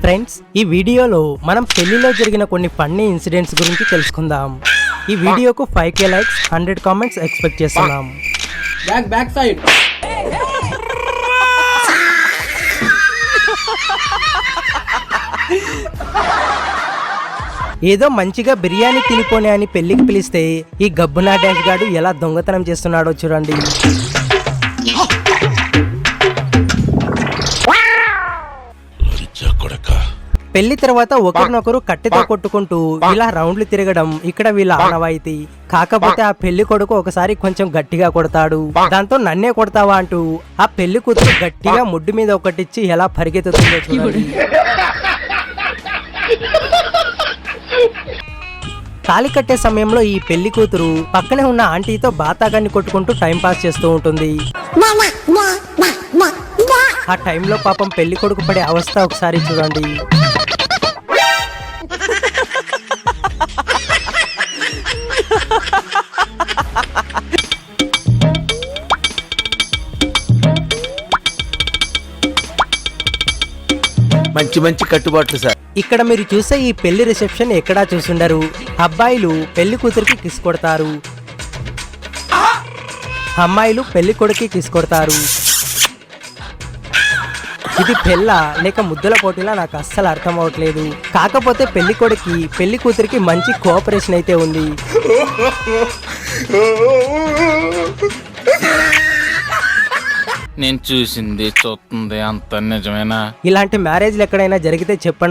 Friends, ఈ వీడియోలో మనం పెళ్లిలో జరిగిన కొన్ని ఫన్నీ ఇన్సిడెంట్స్ గురించి తెలుసుకుందాం. ఈ వీడియోకు 5K లైక్స్, 100 కామెంట్స్ ఎక్స్పెక్ట్ చేస్తున్నాం. బ్యాక్ సైడ్ ఏదో మంచిగా బిర్యానీ తినిపోనే అని పెళ్లికి పిలిస్తే ఈ గబ్బునా డాష్ గాడు ఎలా దొంగతనం చేస్తున్నాడో చూడండి. పెళ్లి తర్వాత ఒకరినొకరు కట్టెతో కొట్టుకుంటూ ఇలా రౌండ్లు తిరగడం ఇక్కడ వీళ్ళ ఆనవాయితీ. కాకపోతే ఆ పెళ్లి కొడుకు ఒకసారి కొంచెం గట్టిగా కొడతాడు. దాంతో నన్నే కొడతావా అంటూ ఆ పెళ్లి కూతురు గట్టిగా ముడ్డు మీద ఒకటిచ్చి ఎలా పరిగెత్తుతుందో చూడండి. తాళి కట్టే సమయంలో ఈ పెళ్లి కూతురు పక్కనే ఉన్న ఆంటీతో బాతాగాన్ని కొట్టుకుంటూ టైం పాస్ చేస్తూ ఉంటుంది. ఆ టైంలో పాపం పెళ్లి కొడుకు పడే అవస్థ ఒకసారి చూడండి. మంచి మంచి కట్టుబాట్లు సార్. ఇక్కడ మీరు చూసే ఈ పెళ్లి రిసెప్షన్ ఎక్కడా చూసుండరు. అబ్బాయిలు పెళ్లి కూతురికి కిస్ కొడతారు, అమ్మాయిలు పెళ్లి కొడుకి కిస్ కొడతారు. ఇది పెళ్ళ లేక ముద్దుల పోటీలా నాకు అస్సలు అర్థం అవట్లేదు. కాకపోతే పెళ్లి కొడుకి పెళ్లి కూతురికి మంచి కోఆపరేషన్ అయితే ఉంది. నేను చూసింది చూస్తుంది అంత నిజమేనా? ఇలాంటి మ్యారేజ్లు ఎక్కడైనా జరిగితే చెప్పండి.